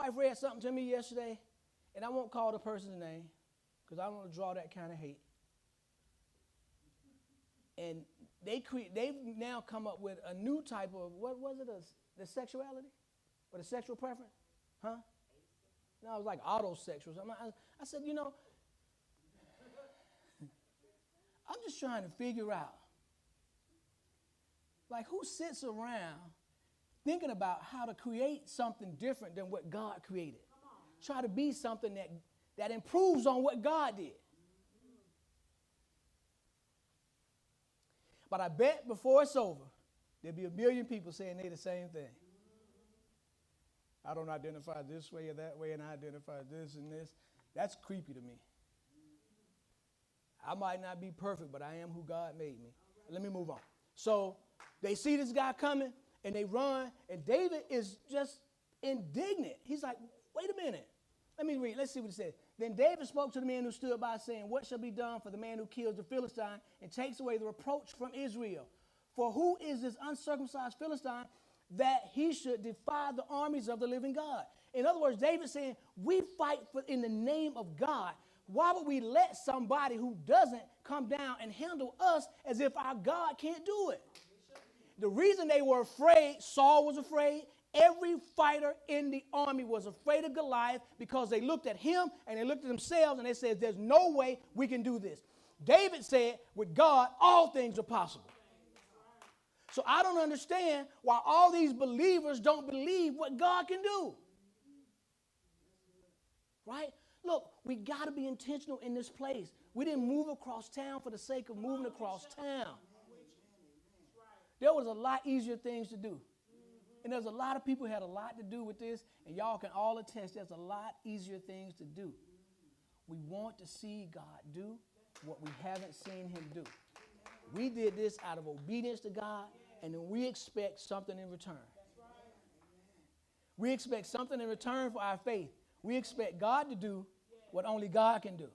wife read something to me yesterday, and I won't call the person's name because I don't want to draw that kind of hate. And they've now come up with a new type of, what was it, the sexuality? Or the sexual preference? Huh? No, it was like autosexual. I said, you know, I'm just trying to figure out, like, who sits around thinking about how to create something different than what God created? Try to be something that improves on what God did. But I bet before it's over, there'll be a million people saying they're the same thing. I don't identify this way or that way, and I identify this and this. That's creepy to me. I might not be perfect, but I am who God made me. Let me move on. So they see this guy coming, and they run, and David is just indignant. He's like, wait a minute. Let me read. Let's see what it says. Then David spoke to the man who stood by, saying, what shall be done for the man who kills the Philistine and takes away the reproach from Israel? For who is this uncircumcised Philistine that he should defy the armies of the living God? In other words, David's saying, we fight in the name of God. Why would we let somebody who doesn't come down and handle us as if our God can't do it? The reason they were afraid, Saul was afraid, every fighter in the army was afraid of Goliath because they looked at him and they looked at themselves and they said, there's no way we can do this. David said, with God, all things are possible. So I don't understand why all these believers don't believe what God can do. Right? Look, we got to be intentional in this place. We didn't move across town for the sake of moving across town. There was a lot easier things to do. And there's a lot of people who had a lot to do with this, and y'all can all attest there's a lot easier things to do. We want to see God do what we haven't seen him do. We did this out of obedience to God, and then we expect something in return. We expect something in return for our faith. We expect God to do what only God can do.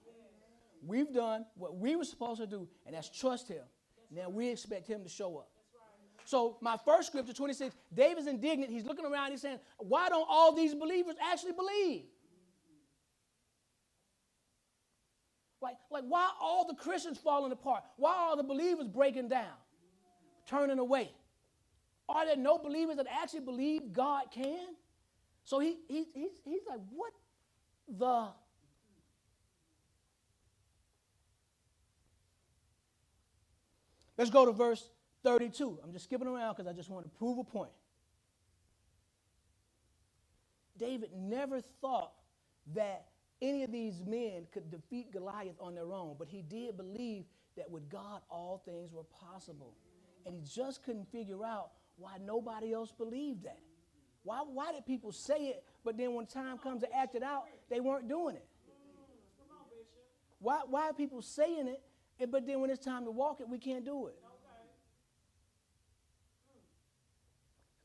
We've done what we were supposed to do, and that's trust him. Now we expect him to show up. So my first scripture, 26, David's indignant. He's looking around. He's saying, why don't all these believers actually believe? Like why all the Christians falling apart? Why are all the believers breaking down, turning away? Are there no believers that actually believe God can? So he's like, what the? Let's go to verse 32. I'm just skipping around because I just want to prove a point. David never thought that any of these men could defeat Goliath on their own, but he did believe that with God all things were possible. And he just couldn't figure out why nobody else believed that. Why did people say it, but then when time comes to act it out, they weren't doing it? Why are people saying it, but then when it's time to walk it, we can't do it?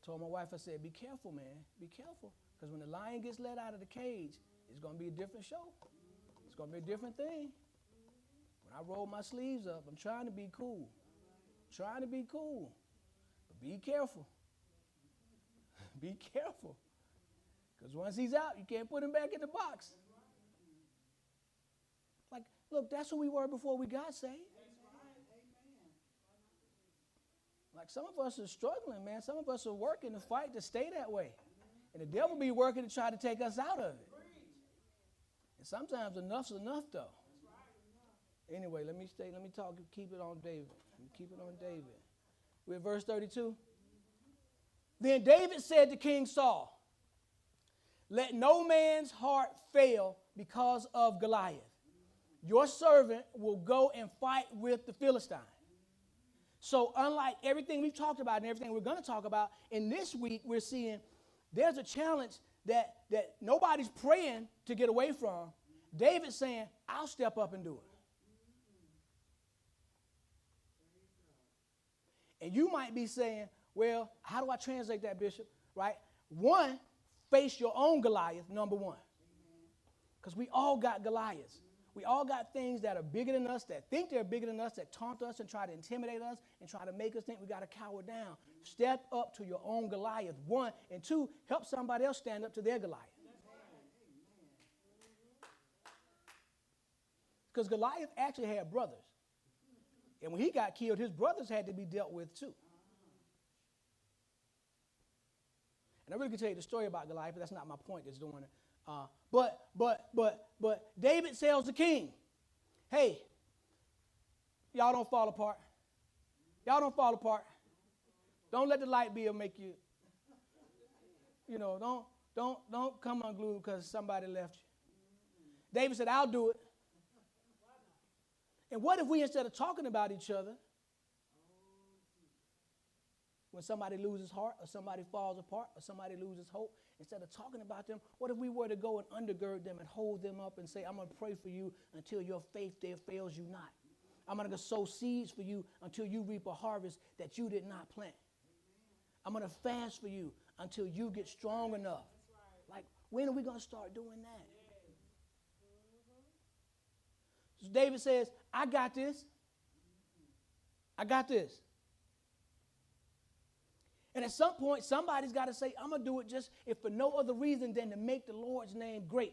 I told my wife, I said, be careful, man. Be careful. Because when the lion gets let out of the cage, it's going to be a different show. It's going to be a different thing. When I roll my sleeves up, I'm trying to be cool. Trying to be cool. But be careful. Be careful. Because once he's out, you can't put him back in the box. Like, look, that's who we were before we got saved. Like some of us are struggling, man. Some of us are working to fight to stay that way. And the devil be working to try to take us out of it. And sometimes enough's enough, though. Anyway, let me talk, keep it on David. Keep it on David. We're at verse 32. Then David said to King Saul, let no man's heart fail because of Goliath. Your servant will go and fight with the Philistine. So unlike everything we've talked about and everything we're going to talk about, in this week we're seeing there's a challenge that nobody's praying to get away from. David's saying, I'll step up and do it. And you might be saying, well, how do I translate that, Bishop? Right? One, face your own Goliath, number one. Because we all got Goliaths. We all got things that are bigger than us, that think they're bigger than us, that taunt us and try to intimidate us and try to make us think we got to cower down. Step up to your own Goliath, one. And two, help somebody else stand up to their Goliath. Because Goliath actually had brothers. And when he got killed, his brothers had to be dealt with too. And I really could tell you the story about Goliath, but that's not my point that's doing it. But David tells the king, hey, y'all don't fall apart. Y'all don't fall apart. Don't let the light bill make you, don't come unglued because somebody left you. David said, I'll do it. And what if we, instead of talking about each other, when somebody loses heart or somebody falls apart or somebody loses hope, instead of talking about them, what if we were to go and undergird them and hold them up and say, I'm going to pray for you until your faith there fails you not. I'm going to sow seeds for you until you reap a harvest that you did not plant. I'm going to fast for you until you get strong enough. Like, when are we going to start doing that? So David says, I got this. I got this. And at some point, somebody's got to say, I'm going to do it just if for no other reason than to make the Lord's name great.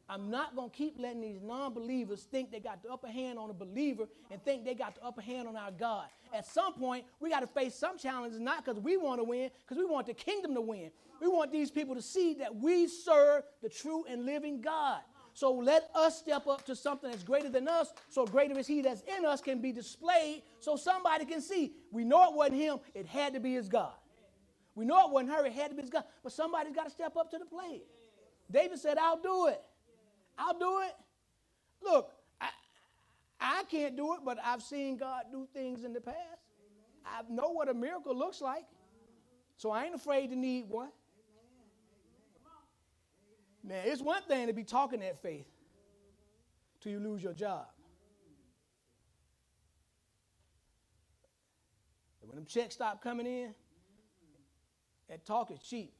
I'm not going to keep letting these non-believers think they got the upper hand on a believer and think they got the upper hand on our God. At some point, we got to face some challenges, not because we want to win, because we want the kingdom to win. We want these people to see that we serve the true and living God. So let us step up to something that's greater than us, so greater is he that's in us can be displayed so somebody can see. We know it wasn't him. It had to be his God. We know it wasn't her. It had to be his God. But somebody's got to step up to the plate. David said, I'll do it. I'll do it. Look, I can't do it, but I've seen God do things in the past. I know what a miracle looks like. So I ain't afraid to need one. Now, it's one thing to be talking that faith till you lose your job. And when them checks stop coming in, that talk is cheap.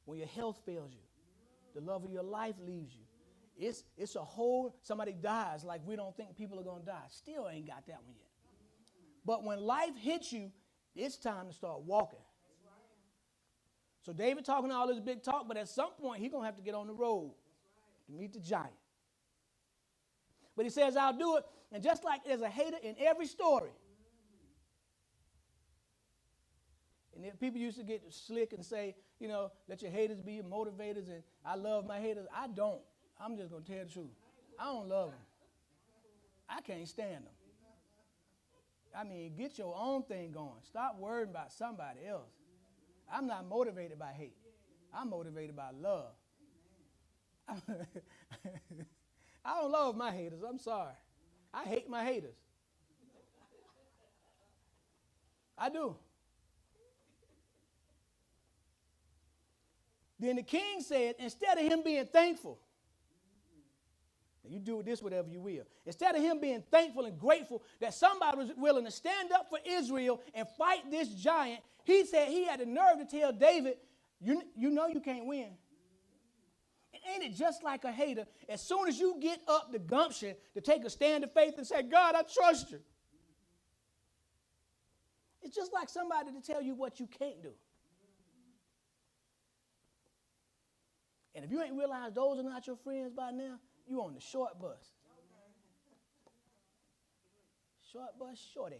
When your health fails you, the love of your life leaves you. It's a whole, somebody dies like we don't think people are going to die. Still ain't got that one yet. But when life hits you, it's time to start walking. So David talking all this big talk, but at some point he's going to have to get on the road to meet the giant. But he says, I'll do it. And just like there's a hater in every story. And if people used to get slick and say, let your haters be your motivators, and I love my haters. I don't. I'm just going to tell the truth. I don't love them. I can't stand them. I mean, get your own thing going. Stop worrying about somebody else. I'm not motivated by hate. I'm motivated by love. I don't love my haters. I'm sorry. I hate my haters. I do. Then the king said, instead of him being thankful, you do this whatever you will. Instead of him being thankful and grateful that somebody was willing to stand up for Israel and fight this giant, he said he had the nerve to tell David, you know you can't win. And ain't it just like a hater? As soon as you get up the gumption to take a stand of faith and say, God, I trust you. It's just like somebody to tell you what you can't do. And if you ain't realized those are not your friends by now, you on the short bus. Short bus, shorty.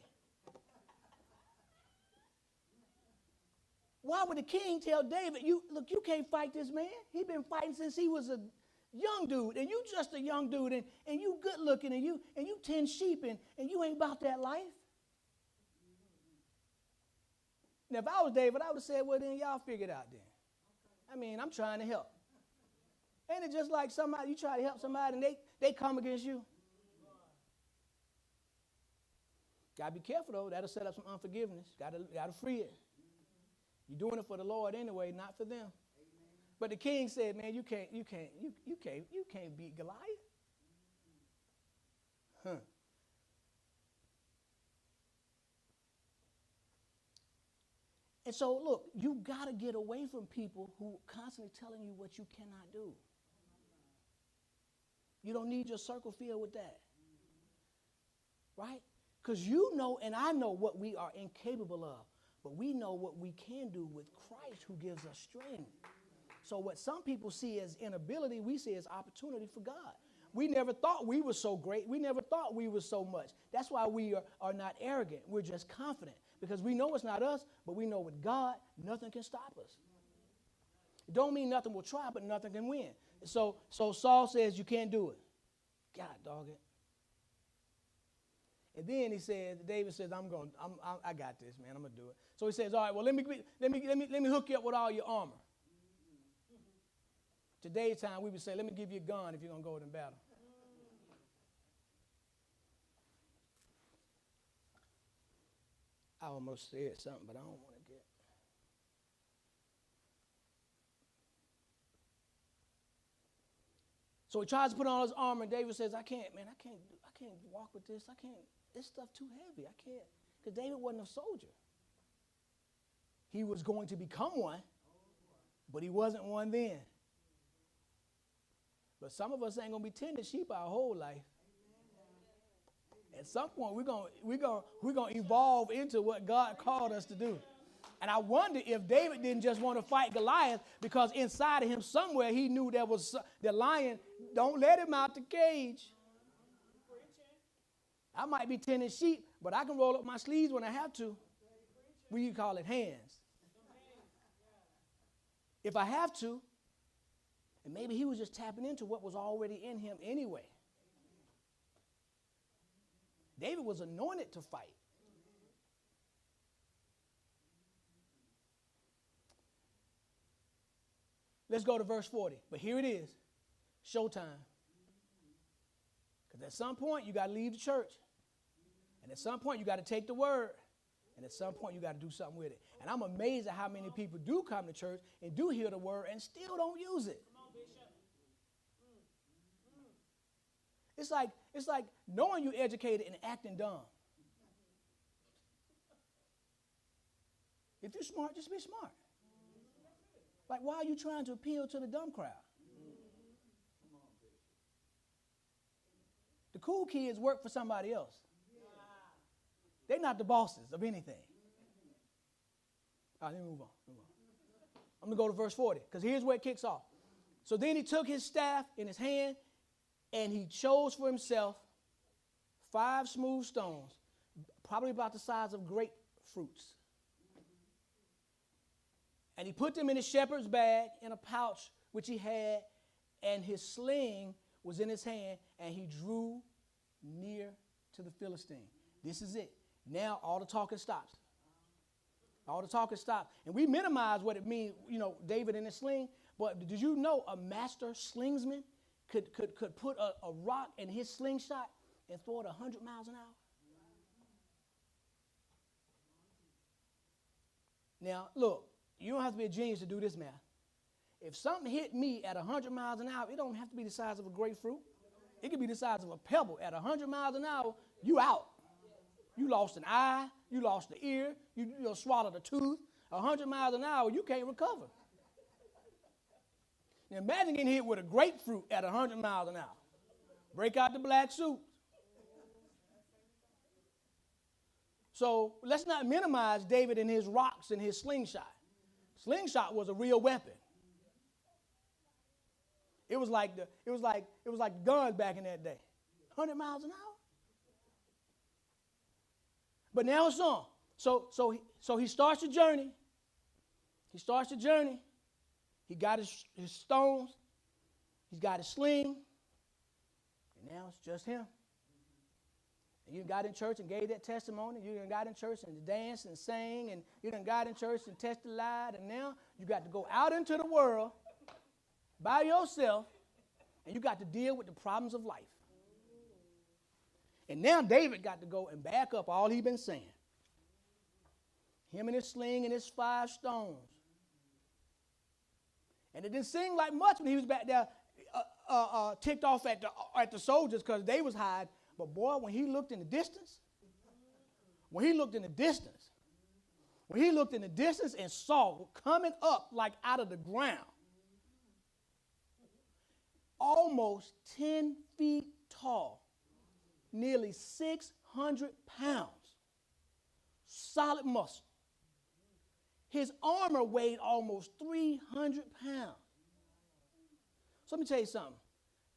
Why would the king tell David, look, you can't fight this man. He's been fighting since he was a young dude, and you just a young dude, and you good looking, and you tend sheep, and you ain't about that life. Now, if I was David, I would have said, well, then y'all figure it out then. I mean, I'm trying to help. Ain't it just like somebody, you try to help somebody and they come against you? Got to be careful, though. That'll set up some unforgiveness. Got to free it. You're doing it for the Lord anyway, not for them. Amen. But the king said, man, you can't beat Goliath. Huh. And so, look, you got to get away from people who are constantly telling you what you cannot do. You don't need your circle filled with that. Right? Because you know and I know what we are incapable of. But we know what we can do with Christ who gives us strength. So what some people see as inability, we see as opportunity for God. We never thought we were so great. We never thought we were so much. That's why we are not arrogant. We're just confident because we know it's not us, but we know with God, nothing can stop us. It don't mean nothing will try, but nothing can win. So Saul says, you can't do it. God, dog it. And then David says, I got this, man. I'm gonna do it. So he says, all right, well, let me hook you up with all your armor. Today's time, we would say, let me give you a gun if you're gonna go in battle. I almost said something, but I don't want to get. So he tries to put on his armor, and David says, I can't walk with this. This stuff too heavy. I can't. Because David wasn't a soldier. He was going to become one, but he wasn't one then. But some of us ain't going to be tending sheep our whole life. At some point, we're going to evolve into what God called us to do. And I wonder if David didn't just want to fight Goliath because inside of him somewhere he knew there was the lion. Don't let him out the cage. I might be tending sheep, but I can roll up my sleeves when I have to. We call it hands. If I have to, and maybe he was just tapping into what was already in him anyway. David was anointed to fight. Let's go to verse 40. But here it is. Showtime. Because at some point, you got to leave the church. And at some point, you got to take the word. And at some point, you got to do something with it. And I'm amazed at how many people do come to church and do hear the word and still don't use it. It's like knowing you're educated and acting dumb. If you're smart, just be smart. Like, why are you trying to appeal to the dumb crowd? The cool kids work for somebody else. They're not the bosses of anything. All right, let me move on. I'm going to go to verse 40, because here's where it kicks off. So then he took his staff in his hand, and he chose for himself 5 smooth stones, probably about the size of grapefruits. And he put them in his shepherd's bag in a pouch which he had, and his sling was in his hand, and he drew near to the Philistine. This is it. Now all the talking stops. All the talking stops. And we minimize what it means, David in his sling. But did you know a master slingsman could put a rock in his slingshot and throw it 100 miles an hour? Now, look, you don't have to be a genius to do this math. If something hit me at 100 miles an hour, it don't have to be the size of a grapefruit. It could be the size of a pebble. At 100 miles an hour, you out. You lost an eye. You lost the ear. You swallowed a tooth. 100 miles an hour, you can't recover. Now imagine getting hit with a grapefruit at 100 miles an hour. Break out the black suit. So let's not minimize David and his rocks and his slingshot. Slingshot was a real weapon. It was like guns back in that day. 100 miles an hour. But now it's on. So he starts the journey. He got his stones. He's got his sling. And now it's just him. And you got in church and gave that testimony. You done got in church and danced and sang. And you done got in church and testified. And now you got to go out into the world by yourself. And you got to deal with the problems of life. And now David got to go and back up all he'd been saying. Him and his sling and his 5 stones. And it didn't seem like much when he was back there ticked off at the soldiers because they was hiding. But boy, when he looked in the distance and saw coming up like out of the ground, almost 10 feet tall, nearly 600 pounds, solid muscle. His armor weighed almost 300 pounds. So let me tell you something.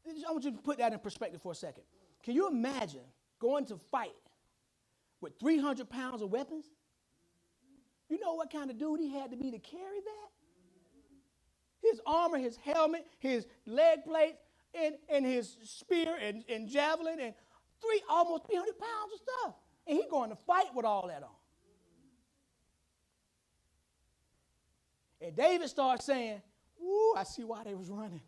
I want you to put that in perspective for a second. Can you imagine going to fight with 300 pounds of weapons? You know what kind of dude he had to be to carry that? His armor, his helmet, his leg plates, and his spear and javelin, and almost 300 pounds of stuff. And he going to fight with all that on. And David starts saying, "Woo, I see why they was running.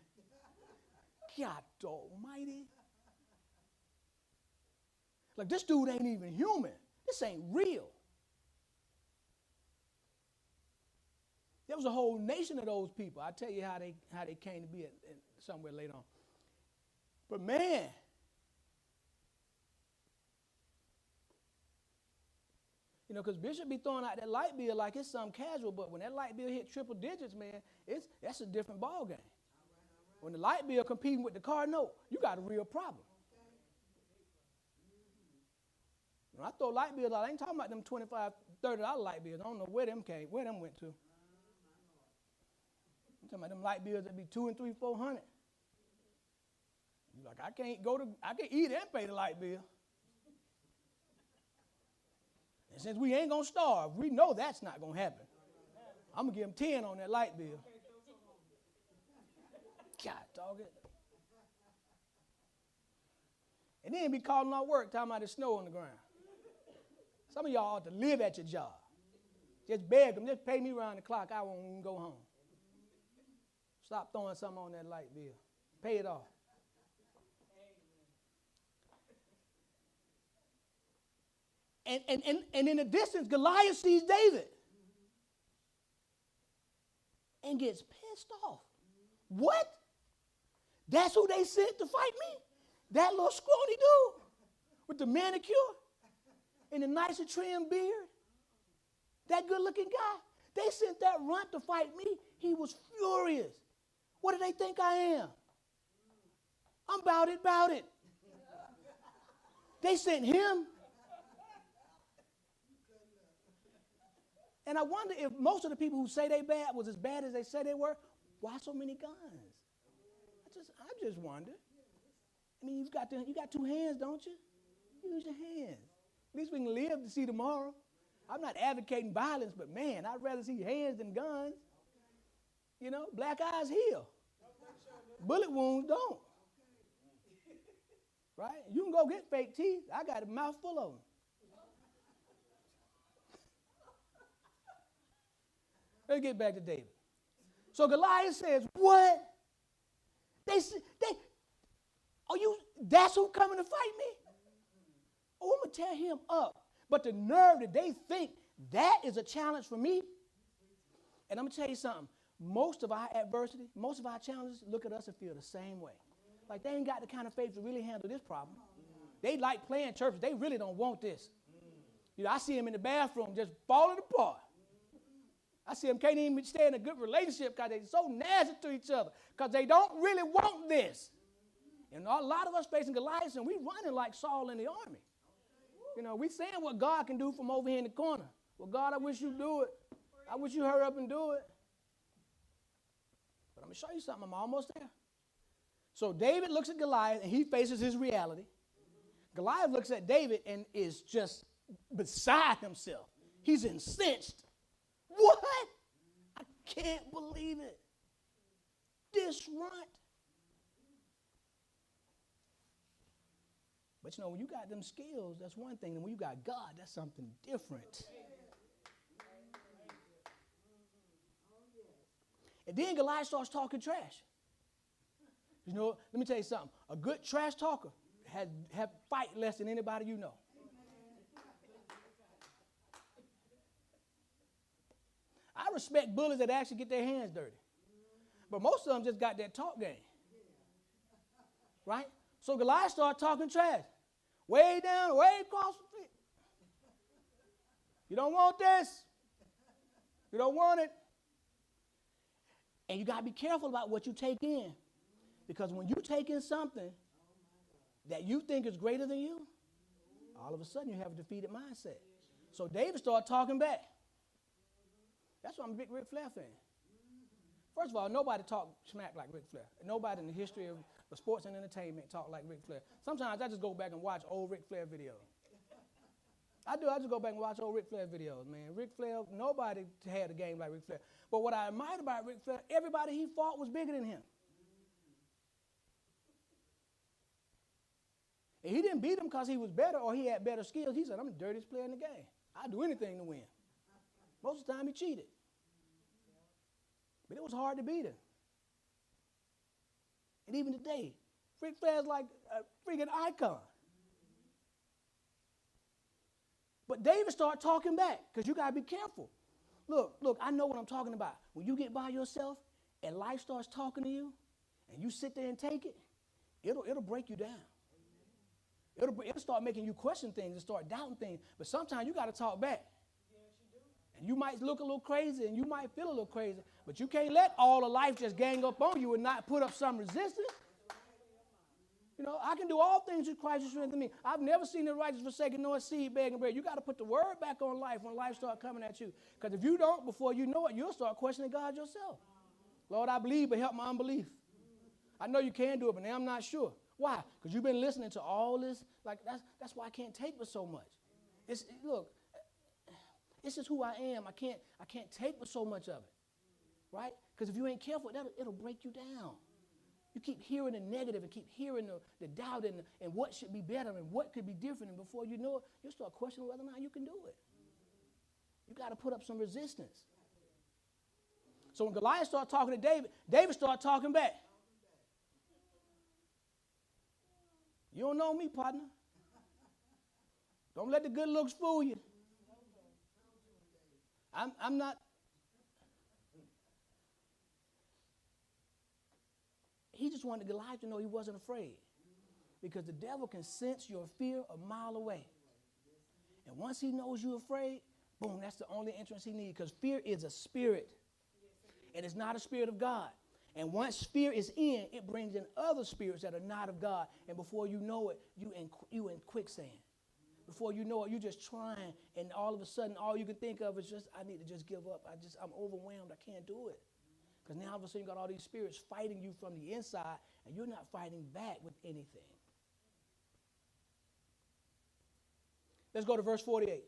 God almighty. Like, this dude ain't even human. This ain't real." There was a whole nation of those people. I'll tell you how they came to be somewhere later on. But man, you know, because Bishop be throwing out that light bill like it's something casual, but when that light bill hit triple digits, man, that's a different ball game. When the light bill competing with the car note, you got a real problem. When I throw light bills out, I ain't talking about them $25, $30 light bills. I don't know where them went to. I'm talking about them light bills that be $200 and $300, $400. You're like, I can eat and pay the light bill. And since we ain't gonna starve, we know that's not gonna happen. I'm gonna give them 10 on that light bill. God, dog it. And then be calling out work, talking about the snow on the ground. Some of y'all ought to live at your job. Just beg them, just pay me around the clock. I won't even go home. Stop throwing something on that light bill. Pay it off. And in the distance, Goliath sees David and gets pissed off. What? That's who they sent to fight me? That little scrawny dude with the manicure and the nicely trimmed beard? That good-looking guy? They sent that runt to fight me. He was furious. What do they think I am? I'm about it. They sent him. And I wonder if most of the people who say they bad was as bad as they say they were. Why so many guns? I just wonder. I mean, you got 2 hands, don't you? Use your hands. At least we can live to see tomorrow. I'm not advocating violence, but man, I'd rather see hands than guns. You know, black eyes heal. Bullet wounds don't. Right? You can go get fake teeth. I got a mouth full of them. Let's get back to David. So Goliath says, "What? That's who coming to fight me? Oh, I'm going to tear him up." But the nerve that they think that is a challenge for me. And I'm going to tell you something. Most of our adversity, most of our challenges look at us and feel the same way. Like they ain't got the kind of faith to really handle this problem. They like playing church. They really don't want this. You know, I see them in the bathroom just falling apart. I see them can't even stay in a good relationship because they're so nasty to each other because they don't really want this. And a lot of us facing Goliath, and we running like Saul in the army. You know, we saying what God can do from over here in the corner. Well, God, I wish you do it. I wish you hurry up and do it. But I'm going to show you something. I'm almost there. So David looks at Goliath, and he faces his reality. Goliath looks at David and is just beside himself. He's incensed. What? I can't believe it. This runt. But you know, when you got them skills, that's one thing. And when you got God, that's something different. And then Goliath starts talking trash. You know, let me tell you something. A good trash talker have fight less than anybody you know. I respect bullies that actually get their hands dirty. But most of them just got that talk game. Right? So Goliath started talking trash. Way down, way across the street. You don't want this. You don't want it. And you got to be careful about what you take in. Because when you take in something that you think is greater than you, all of a sudden you have a defeated mindset. So David started talking back. That's why I'm a big Ric Flair fan. First of all, nobody talked smack like Ric Flair. Nobody in the history of sports and entertainment talked like Ric Flair. Sometimes I just go back and watch old Ric Flair videos. I do. I just go back and watch old Ric Flair videos, man. Ric Flair, nobody had a game like Ric Flair. But what I admired about Ric Flair, everybody he fought was bigger than him. And he didn't beat him because he was better or he had better skills. He said, I'm the dirtiest player in the game. I'd do anything to win. Most of the time he cheated. But it was hard to beat him. And even today, Ric Flair's like a freaking icon. But David started talking back because you got to be careful. Look, I know what I'm talking about. When you get by yourself and life starts talking to you and you sit there and take it, it'll break you down. It'll start making you question things and start doubting things. But sometimes you got to talk back. And you might look a little crazy and you might feel a little crazy, but you can't let all of life just gang up on you and not put up some resistance. You know, I can do all things through Christ who strengthens me. I've never seen the righteous forsaken nor seed begging bread. You got to put the word back on life when life starts coming at you. Because if you don't, before you know it, you'll start questioning God yourself. Lord, I believe, but help my unbelief. I know you can do it, but now I'm not sure. Why? Because you've been listening to all this. Like that's why I can't take with so much. Look, it's just who I am. I can't take with so much of it, right? Because if you ain't careful, it'll break you down. You keep hearing the negative and keep hearing the doubt and what should be better and what could be different. And before you know it, you'll start questioning whether or not you can do it. You got to put up some resistance. So when Goliath started talking to David, David started talking back. You don't know me, partner. Don't let the good looks fool you. I'm not. He just wanted Goliath to know he wasn't afraid. Because the devil can sense your fear a mile away. And once he knows you're afraid, boom, that's the only entrance he needs. Because fear is a spirit. And it's not a spirit of God. And once fear is in, it brings in other spirits that are not of God. And before you know it, you in quicksand. Before you know it, you're just trying, and all of a sudden, all you can think of is just, I need to just give up. I'm overwhelmed. I can't do it. Because now all of a sudden, you got all these spirits fighting you from the inside, and you're not fighting back with anything. Let's go to verse 48.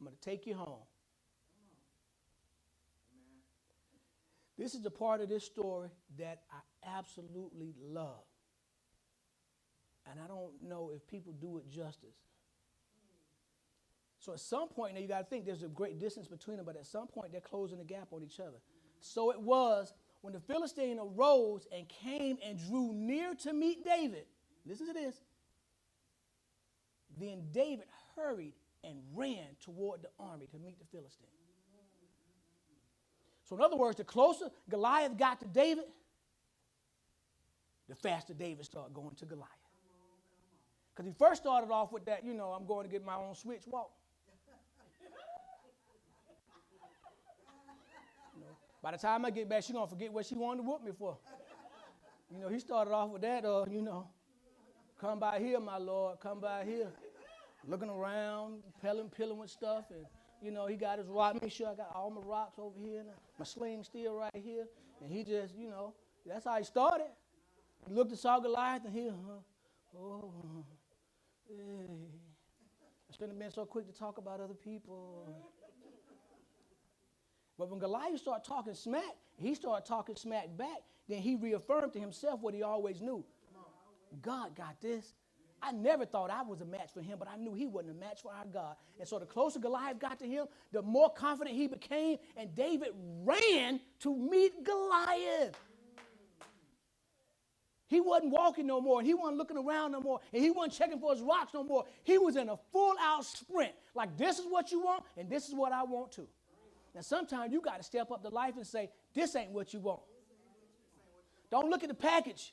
I'm going to take you home. This is the part of this story that I absolutely love. And I don't know if people do it justice. So at some point, now you got to think there's a great distance between them, but at some point they're closing the gap on each other. So it was when the Philistine arose and came and drew near to meet David. Listen to this. Then David hurried and ran toward the army to meet the Philistine. So in other words, the closer Goliath got to David, the faster David started going to Goliath. Because he first started off with that, I'm going to get my own switch walk. By the time I get back, she's going to forget what she wanted to whoop me for. He started off with that, come by here, my Lord, come by here. Looking around, pilling with stuff, and, he got his rock. Make sure I got all my rocks over here, and my sling still right here. And he just, that's how he started. He looked at Saul Goliath, and he, hey. I shouldn't have been so quick to talk about other people. But when Goliath started talking smack, he started talking smack back. Then he reaffirmed to himself what he always knew. God got this. I never thought I was a match for him, but I knew he wasn't a match for our God. And so the closer Goliath got to him, the more confident he became, and David ran to meet Goliath. He wasn't walking no more, and he wasn't looking around no more, and he wasn't checking for his rocks no more. He was in a full-out sprint, like this is what you want, and this is what I want too. Now, sometimes you got to step up to life and say, this ain't what you want. Don't look at the package.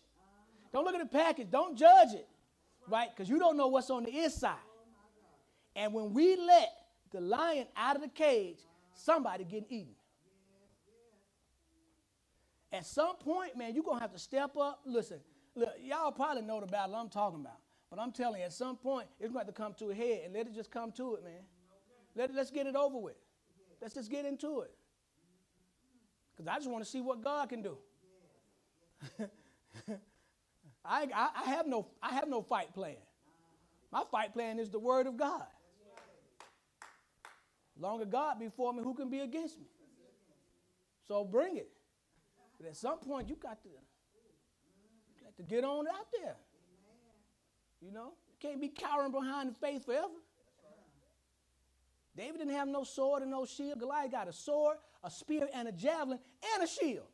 Don't look at the package. Don't judge it, right? Because you don't know what's on the inside. And when we let the lion out of the cage, somebody getting eaten. At some point, man, you're going to have to step up. Listen, look, y'all probably know the battle I'm talking about. But I'm telling you, at some point, it's going to have to come to a head. And let it just come to it, man. Let's get it over with. Let's just get into it. because I just want to see what God can do. I have no fight plan. My fight plan is the word of God. Longer God be for me, who can be against me? So bring it. But at some point, you got to get on out there. You know, you can't be cowering behind the faith forever. David didn't have no sword and no shield. Goliath got a sword, a spear, and a javelin, and a shield.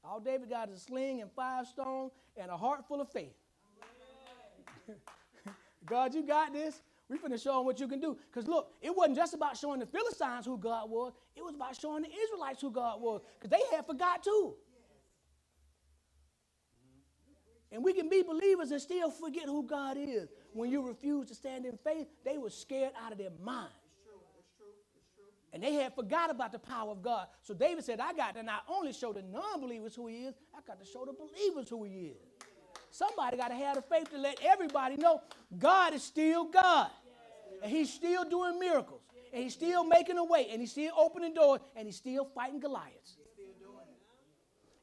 All David got is a sling and 5 stones and a heart full of faith. God, you got this. We're going to show them what you can do. Because look, it wasn't just about showing the Philistines who God was. It was about showing the Israelites who God was. Because they had forgot too. And we can be believers and still forget who God is. When you refuse to stand in faith, they were scared out of their mind. And they had forgot about the power of God. So David said, I got to not only show the non-believers who he is, I got to show the believers who he is. Somebody got to have the faith to let everybody know God is still God. And he's still doing miracles. And he's still making a way. And he's still opening doors. And he's still fighting Goliaths.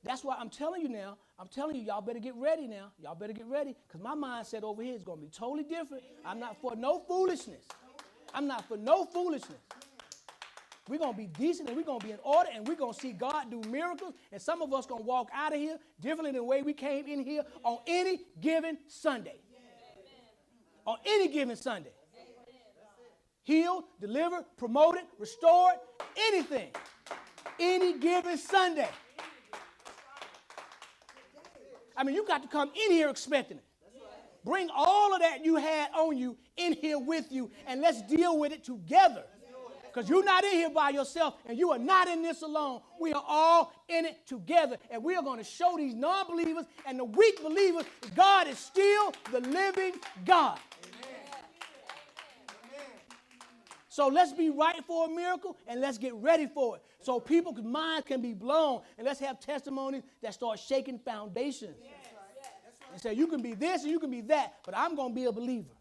That's why I'm telling you now, y'all better get ready now. Y'all better get ready. Because my mindset over here is going to be totally different. I'm not for no foolishness. I'm not for no foolishness. We're going to be decent and we're going to be in order and we're going to see God do miracles. And some of us going to walk out of here differently than the way we came in here on any given Sunday. On any given Sunday. Healed, delivered, promoted, restored, anything. Any given Sunday. I mean, you got to come in here expecting it. Bring all of that you had on you in here with you and let's deal with it together. Because you're not in here by yourself and you are not in this alone. We are all in it together. And we are going to show these non-believers and the weak believers God is still the living God. Amen. So let's be right for a miracle and let's get ready for it. So people's minds can be blown and let's have testimonies that start shaking foundations. And say you can be this and you can be that, but I'm going to be a believer.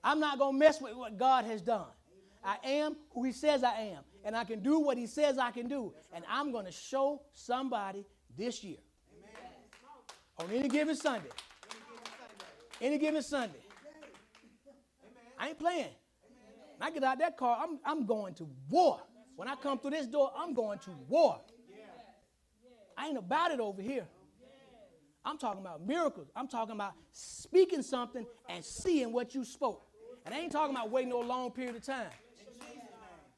I'm not going to mess with what God has done. I am who he says I am, and I can do what he says I can do, and I'm going to show somebody this year. Amen. On any given Sunday. Any given Sunday. I ain't playing. When I get out that car, I'm going to war. When I come through this door, I'm going to war. I ain't about it over here. I'm talking about miracles. I'm talking about speaking something and seeing what you spoke. And I ain't talking about waiting no long period of time.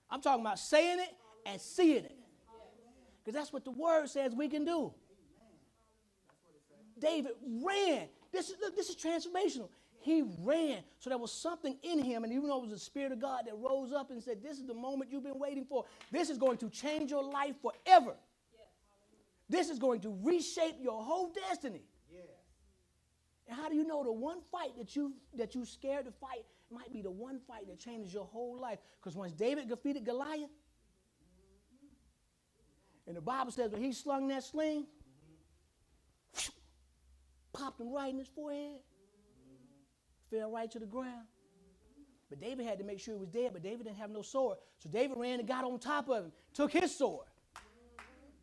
I'm talking about saying it and seeing it. Because that's what the word says we can do. David ran. This is transformational. He ran. So there was something in him, and even though it was the Spirit of God that rose up and said, this is the moment you've been waiting for. This is going to change your life forever. This is going to reshape your whole destiny. And how do you know the one fight that you scared to fight might be the one fight that changes your whole life? Because once David defeated Goliath, and the Bible says when he slung that sling, popped him right in his forehead, fell right to the ground. But David had to make sure he was dead, but David didn't have no sword. So David ran and got on top of him, took his sword,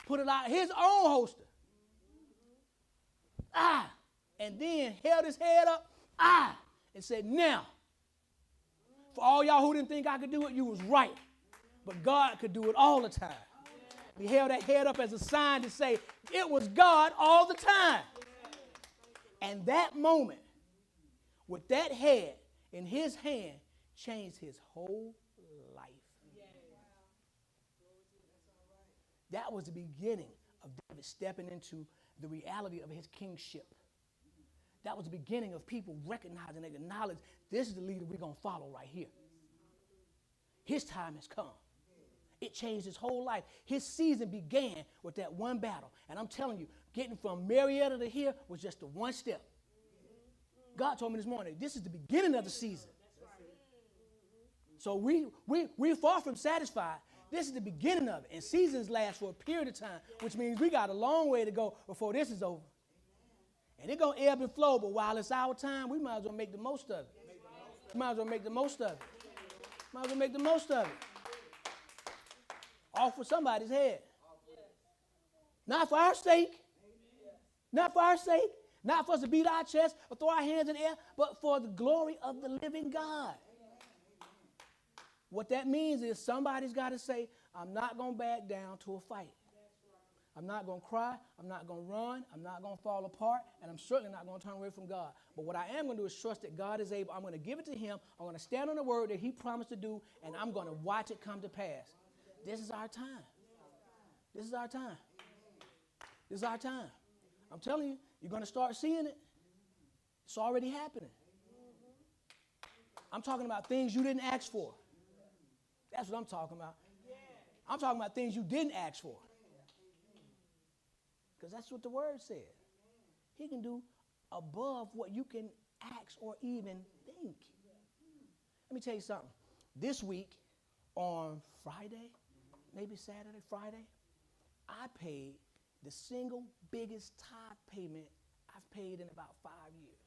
put it out his own holster. And then held his head up, and said, now, for all y'all who didn't think I could do it, you was right. But God could do it all the time. He held that head up as a sign to say, it was God all the time. And that moment, with that head in his hand, changed his whole life. That was the beginning of David stepping into the reality of his kingship. That was the beginning of people recognizing and acknowledge this is the leader we're going to follow right here. His time has come. It changed his whole life. His season began with that one battle. And I'm telling you, getting from Marietta to here was just the one step. God told me this morning, this is the beginning of the season. So we're far from satisfied. This is the beginning of it. And seasons last for a period of time, which means we got a long way to go before this is over. And it's going to ebb and flow, but while it's our time, we might as well make the most of it. We might as well make the most of it. Might as well make the most of it. Off with somebody's head. Not for our sake. Not for our sake. Not for us to beat our chest or throw our hands in the air, but for the glory of the living God. What that means is somebody's got to say, I'm not going to back down to a fight. I'm not going to cry. I'm not going to run. I'm not going to fall apart. And I'm certainly not going to turn away from God. But what I am going to do is trust that God is able. I'm going to give it to him. I'm going to stand on the word that he promised to do, and I'm going to watch it come to pass. This is our time. This is our time. This is our time. I'm telling you, you're going to start seeing it. It's already happening. I'm talking about things you didn't ask for. That's what I'm talking about. I'm talking about things you didn't ask for. Because that's what the word said. He can do above what you can ask or even think. Let me tell you something. This week, on Friday, maybe Saturday, Friday, I paid the single biggest tithe payment I've paid in about 5 years.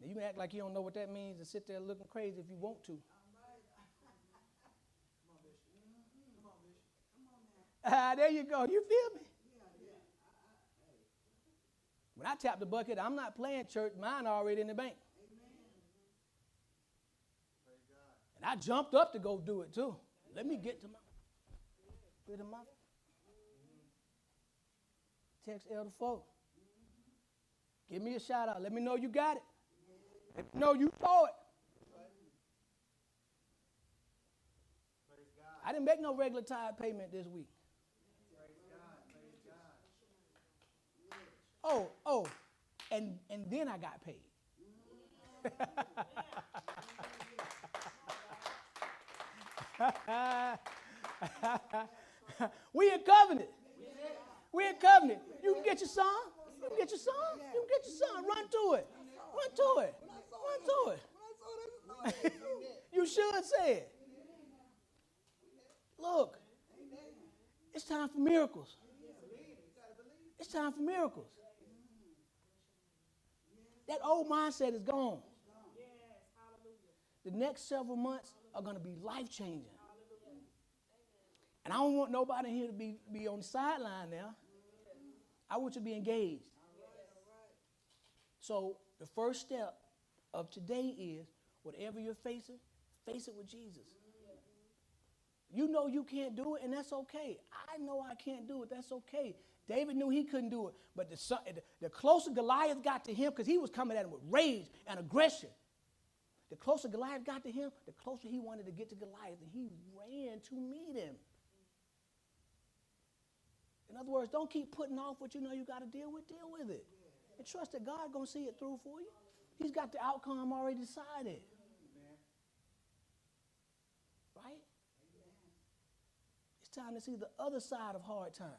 Now, you can act like you don't know what that means and sit there looking crazy if you want to. There you go. You feel me? When I tap the bucket, I'm not playing church. Mine already in the bank. And I jumped up to go do it too. Let me get to my text Elder Folk. Give me a shout out. Let me know you got it. Let me know you saw it. I didn't make no regular tithe payment this week. Oh, and then I got paid. We in covenant. We in covenant. You can get your son. You can get your son. You can get your son. Run to it. Run to it. Run to it. You should say it. Look, it's time for miracles. It's time for miracles. That old mindset is gone. The next several months are going to be life-changing. And I don't want nobody here to be on the sideline now. I want you to be engaged. So the first step of today is, whatever you're facing, face it with Jesus. You know you can't do it, and that's okay. I know I can't do it. That's okay. David knew he couldn't do it, but the closer Goliath got to him, because he was coming at him with rage and aggression, the closer Goliath got to him, the closer he wanted to get to Goliath, and he ran to meet him. In other words, don't keep putting off what you know you got to deal with it. And trust that God's going to see it through for you. He's got the outcome already decided. Right? It's time to see the other side of hard times.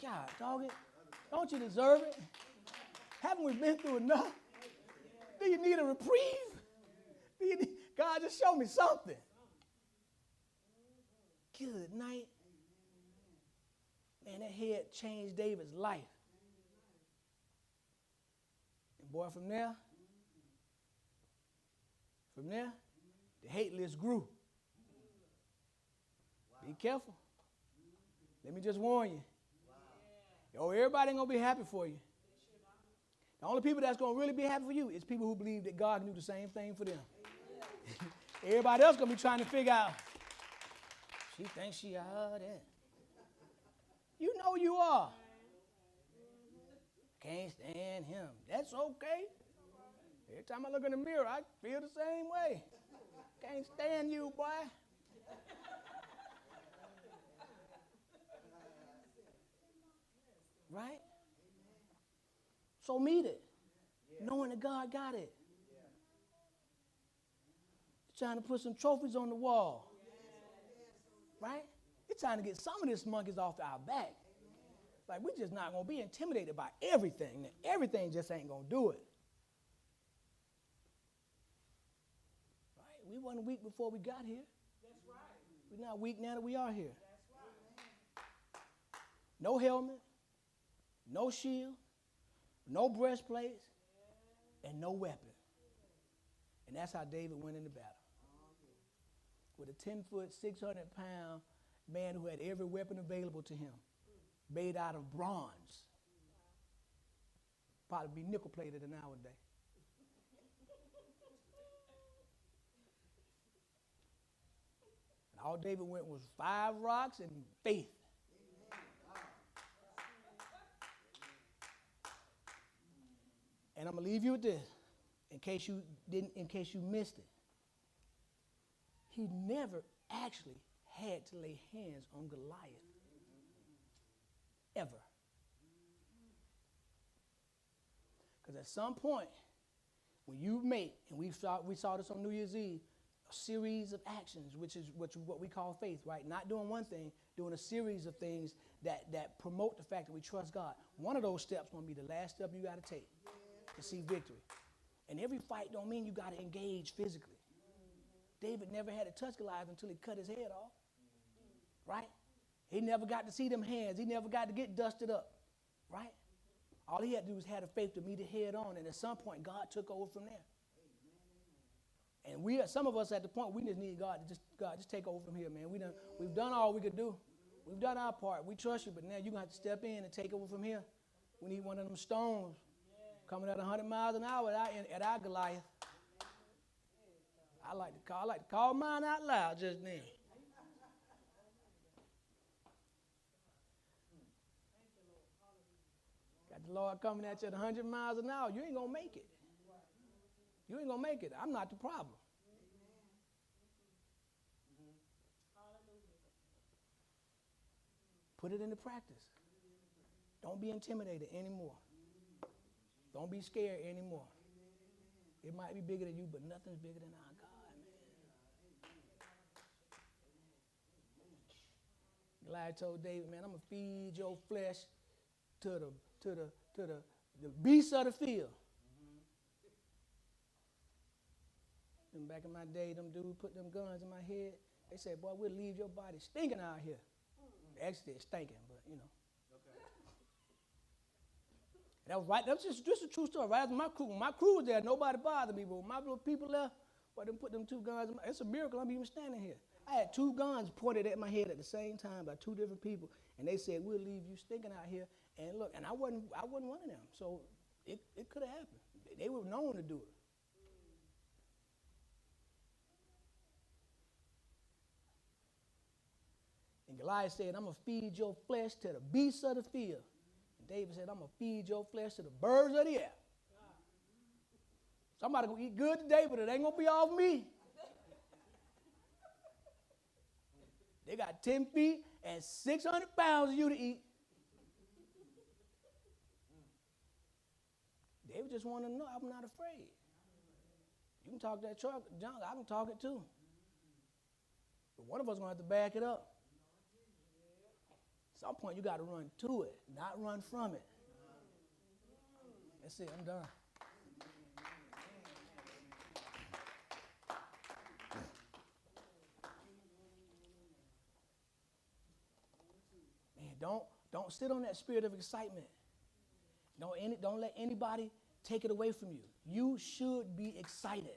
God, dog it. Don't you deserve it? Haven't we been through enough? Do you need a reprieve? God, just show me something. Good night. Man, that head changed David's life. And boy, from there, the hate list grew. Be careful. Let me just warn you. Oh, everybody ain't going to be happy for you. The only people that's going to really be happy for you is people who believe that God can do the same thing for them. Everybody else going to be trying to figure out, she thinks she all that. You know you are. Can't stand him. That's okay. Every time I look in the mirror, I feel the same way. Can't stand you, boy. Right? So meet it, knowing that God got it. You're trying to put some trophies on the wall. Right? You're trying to get some of these monkeys off our back. Like, we're just not going to be intimidated by everything. Everything just ain't going to do it. Right? We wasn't weak before we got here. That's right. We're not weak now that we are here. That's right. No helmet, no shield, no breastplate, and no weapon. And that's how David went into battle. With a 10-foot, 600-pound man who had every weapon available to him, made out of bronze. Probably be nickel-plated nowadays. And all David went was 5 rocks and faith. And I'm gonna leave you with this, in case you missed it. He never actually had to lay hands on Goliath. Ever. Because at some point, when you make, and we saw this on New Year's Eve, a series of actions, which is what we call faith, right? Not doing one thing, doing a series of things that promote the fact that we trust God. One of those steps going to be the last step you got to take to see victory. And every fight don't mean you got to engage physically. David never had to touch Goliath until he cut his head off, right? He never got to see them hands. He never got to get dusted up, right? All he had to do was have the faith to meet it head on, and at some point, God took over from there. And some of us at the point, we just need God just take over from here, man. We've done all we could do. We've done our part. We trust you, but now you're going to have to step in and take over from here. We need one of them stones coming at 100 miles an hour at our Goliath. I like to call mine out loud just then. Got the Lord coming at you at 100 miles an hour. You ain't going to make it. You ain't going to make it. I'm not the problem. Put it into practice. Don't be intimidated anymore. Don't be scared anymore. It might be bigger than you, but nothing's bigger than our God, man. Goliath told David, man, I'm going to feed your flesh to the beasts of the field. And back in my day, them dudes put them guns in my head. They said, boy, we'll leave your body stinking out here. Actually, it's stinking, but you know. Okay. That was right. That was just a true story. Right after my crew was there, nobody bothered me. But when my little people left, boy, them put them 2 guns in my, it's a miracle I'm even standing here. I had 2 guns pointed at my head at the same time by 2 different people, and they said, we'll leave you stinking out here. And look, and I wasn't one of them. So it could have happened. They were known to do it. And Goliath said, I'm going to feed your flesh to the beasts of the field. And David said, I'm going to feed your flesh to the birds of the air. Somebody going to eat good today, but it ain't going to be off me. They got 10 feet and 600 pounds of you to eat. David just wanted to know, I'm not afraid. You can talk that junk, I can talk it too. But one of us is going to have to back it up. At some point, you got to run to it, not run from it. That's it, I'm done. Man, don't sit on that spirit of excitement. Don't let anybody take it away from you. You should be excited.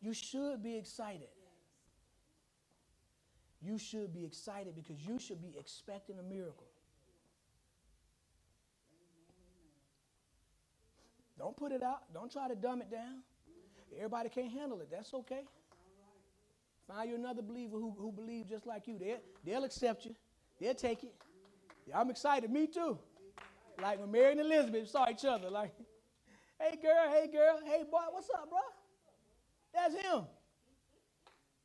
You should be excited. You should be excited because you should be expecting a miracle. Don't put it out. Don't try to dumb it down. Everybody can't handle it. That's okay. Find you another believer who believes just like you. They'll accept you. They'll take it. Yeah, I'm excited. Me too. Like when Mary and Elizabeth saw each other. Like, hey, girl. Hey, boy, what's up, bro? That's him.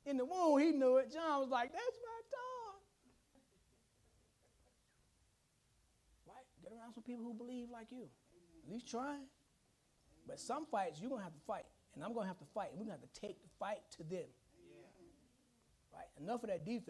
In the womb, he knew it. John was like, that's my dog. Right? Get around some people who believe like you. At least trying. But some fights, you're going to have to fight. And I'm going to have to fight. And we're going to have to take the fight to them. Yeah. Right? Enough of that defense.